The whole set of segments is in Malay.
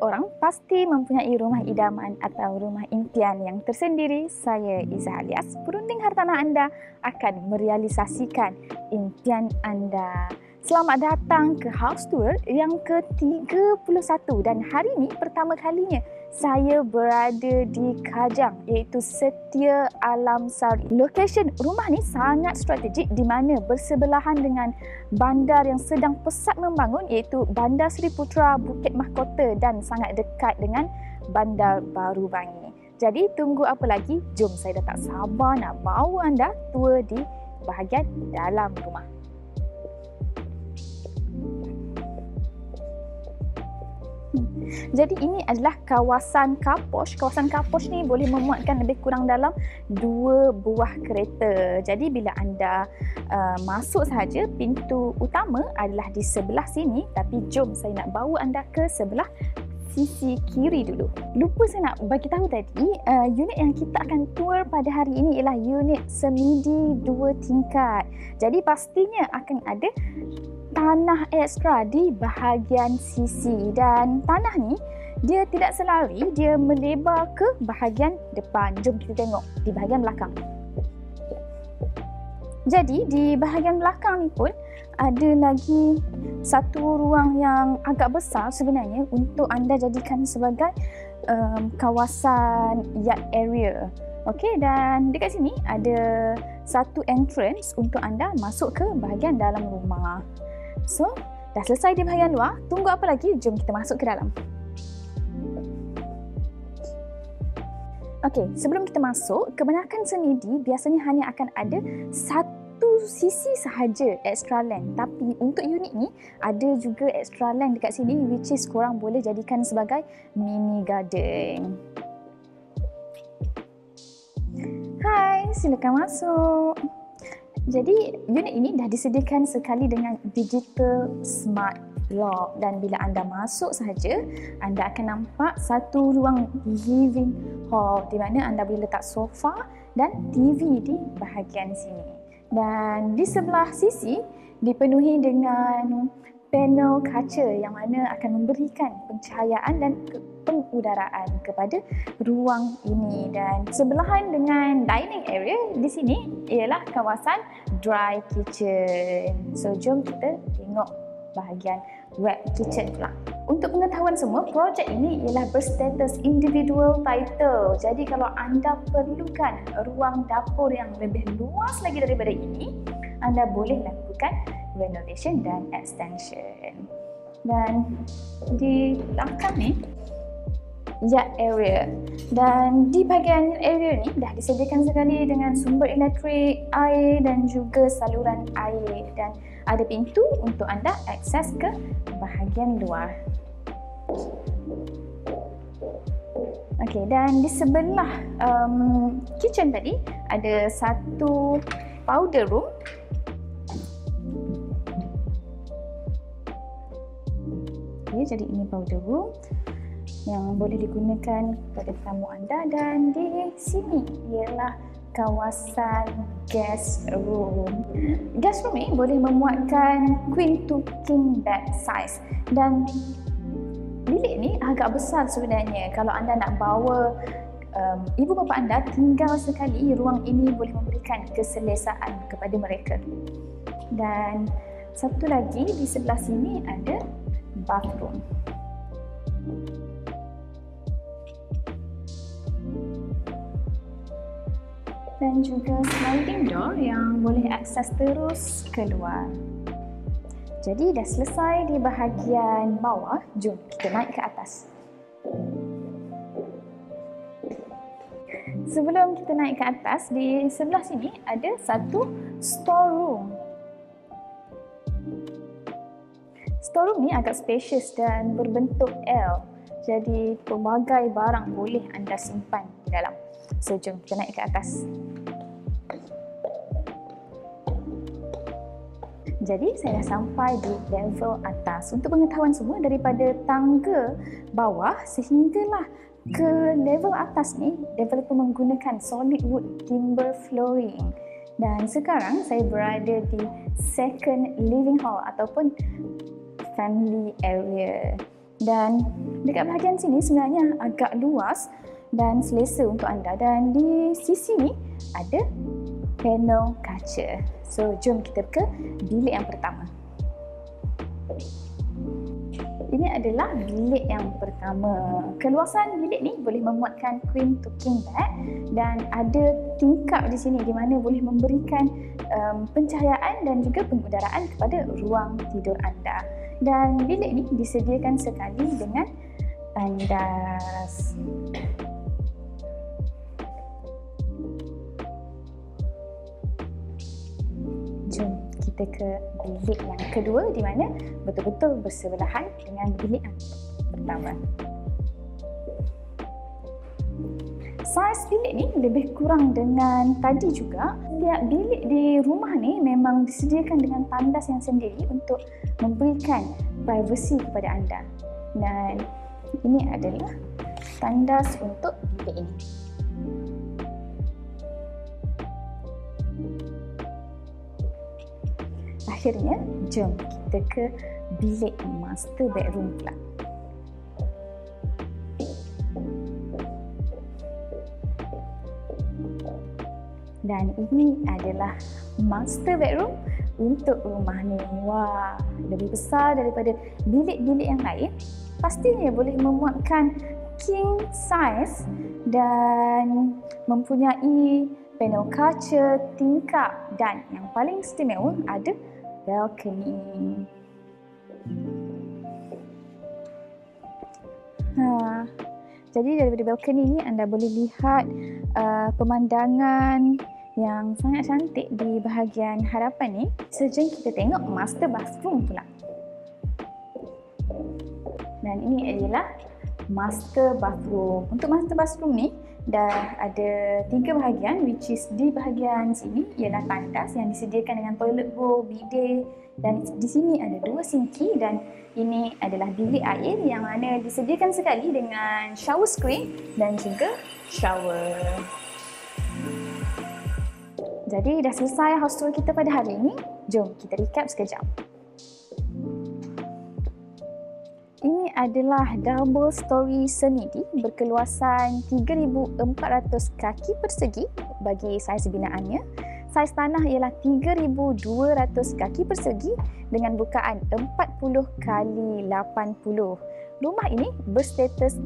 orang pasti mempunyai rumah idaman atau rumah impian yang tersendiri. Saya Izzah Alias, perunding hartanah anda akan merealisasikan impian anda. Selamat datang ke House Tour yang ke-31 dan hari ini pertama kalinya saya berada di Kajang iaitu Setia Alam Sari. Lokasi rumah ni sangat strategik di mana bersebelahan dengan bandar yang sedang pesat membangun iaitu Bandar Seri Putra Bukit Mahkota dan sangat dekat dengan Bandar Baru Bangi. Jadi tunggu apa lagi? Jom, saya dah tak sabar nak bawa anda tour di bahagian dalam rumah. Jadi ini adalah kawasan Kaposh. Kawasan Kaposh ni boleh memuatkan lebih kurang dalam 2 buah kereta. Jadi bila anda masuk sahaja, pintu utama adalah di sebelah sini. Tapi jom saya nak bawa anda ke sebelah sisi kiri dulu. Lupa saya nak bagi tahu tadi, unit yang kita akan tour pada hari ini ialah unit semidi 2 tingkat. Jadi pastinya akan ada tanah ekstra di bahagian sisi dan tanah ni dia tidak selari, dia melebar ke bahagian depan. Jom kita tengok di bahagian belakang. Jadi di bahagian belakang ni pun ada lagi satu ruang yang agak besar sebenarnya untuk anda jadikan sebagai kawasan yard area. Okey, dan dekat sini ada satu entrance untuk anda masuk ke bahagian dalam rumah. So, dah selesai di bahagian luar, tunggu apa lagi? Jom kita masuk ke dalam. Okey, sebelum kita masuk, kebanyakan semidi biasanya hanya akan ada satu sisi sahaja extra land. Tapi untuk unit ni, ada juga extra land dekat sini which is korang boleh jadikan sebagai mini garden. Hai, silakan masuk. Jadi unit ini dah disediakan sekali dengan digital smart lock dan bila anda masuk sahaja anda akan nampak satu ruang living hall di mana anda boleh letak sofa dan TV di bahagian sini. Dan di sebelah sisi dipenuhi dengan panel kaca yang mana akan memberikan pencahayaan dan pengudaraan kepada ruang ini. Dan sebelahan dengan dining area di sini ialah kawasan dry kitchen. So jom kita tengok bahagian wet kitchen pula. Untuk pengetahuan semua, projek ini ialah berstatus individual title. Jadi kalau anda perlukan ruang dapur yang lebih luas lagi daripada ini, anda boleh lakukan renovation dan extension. Dan di belakang ni yard area, dan di bahagian area ni dah disediakan sekali dengan sumber elektrik, air dan juga saluran air, dan ada pintu untuk anda akses ke bahagian luar. Okey, dan di sebelah kitchen tadi ada satu powder room. Okay, jadi ini powder room yang boleh digunakan kepada tamu anda, dan di sini ialah kawasan guest room. Guest room ni boleh memuatkan queen to king bed size dan bilik ni agak besar sebenarnya. Kalau anda nak bawa ibu bapa anda tinggal sekali, ruang ini boleh memberikan keselesaan kepada mereka. Dan satu lagi di sebelah sini ada bathroom. Dan juga sliding door yang boleh akses terus keluar. Jadi dah selesai di bahagian bawah, jom kita naik ke atas. Sebelum kita naik ke atas, di sebelah sini ada satu storeroom. Storeroom ni agak spacious dan berbentuk L. Jadi pelbagai barang boleh anda simpan di dalam. So jom kita naik ke atas. Jadi saya dah sampai di level atas. Untuk pengetahuan semua, daripada tangga bawah sehinggalah ke level atas ni, developer menggunakan solid wood timber flooring. Dan sekarang saya berada di second living hall ataupun family area. Dan dekat bahagian sini sebenarnya agak luas dan selesa untuk anda, dan di sisi ni ada panel kaca. So jom kita ke bilik yang pertama. Ini adalah bilik yang pertama. Keluasan bilik ni boleh memuatkan queen to king bed dan ada tingkap di sini di mana boleh memberikan pencahayaan dan juga pengudaraan kepada ruang tidur anda. Dan bilik ni disediakan sekali dengan tandas. Jom kita ke bilik yang kedua di mana betul-betul bersebelahan dengan bilik yang pertama. Saiz bilik ni lebih kurang dengan tadi juga. Setiap bilik di rumah ni memang disediakan dengan tandas yang sendiri untuk memberikan privasi kepada anda. Dan ini adalah tandas untuk bilik ini. Akhirnya, jom kita ke bilik master bedroom pula. Dan ini adalah master bedroom untuk rumah ni. Wah, lebih besar daripada bilik-bilik yang lain. Pastinya boleh memuatkan king size dan mempunyai panel kaca, tingkap dan yang paling istimewa ada balcony. Jadi daripada balcony ni anda boleh lihat pemandangan yang sangat cantik di bahagian hadapan ni. Sejeng kita tengok master bathroom pula. Dan ini adalah master bathroom. Untuk master bathroom ni dah ada 3 bahagian, which is di bahagian sini ialah tandas yang disediakan dengan toilet bowl, bidet, dan di sini ada 2 sinki, dan ini adalah bilik air yang mana disediakan sekali dengan shower screen dan juga shower. Jadi dah selesai house tour kita pada hari ini. Jom kita recap sekejap. Ini adalah double story semidi berkeluasan 3,400 kaki persegi bagi saiz binaannya. Saiz tanah ialah 3,200 kaki persegi dengan bukaan 40 kali 80. Rumah ini berstatus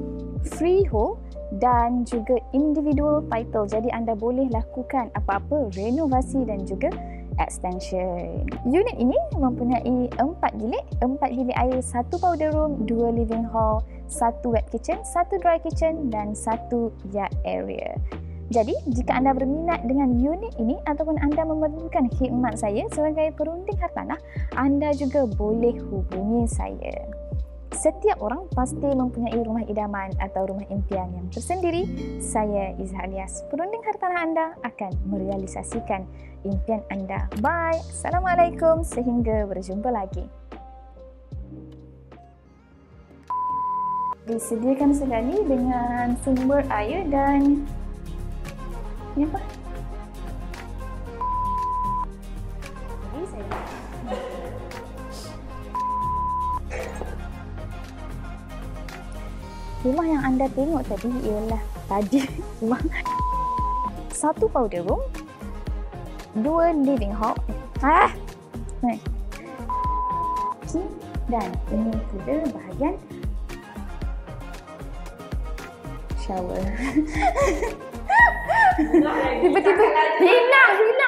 freehold dan juga individual title. Jadi anda boleh lakukan apa-apa renovasi dan juga extension. Unit ini mempunyai 4 bilik air, 1 powder room, 2 living hall, 1 wet kitchen, 1 dry kitchen dan 1 yard area. Jadi, jika anda berminat dengan unit ini ataupun anda memerlukan khidmat saya sebagai perunding hartanah, anda juga boleh hubungi saya. Setiap orang pasti mempunyai rumah idaman atau rumah impian yang tersendiri. Saya Izzah Alias, perunding hartanah anda akan merealisasikan impian anda. Bye. Assalamualaikum. Sehingga berjumpa lagi. Disediakan sekali dengan sumber air dan ini apa? Jadi saya rumah yang anda tengok tadi ialah rumah 1 powder room, 2 living hall, dan ini juga bahagian shower. Tiba-tiba hilang.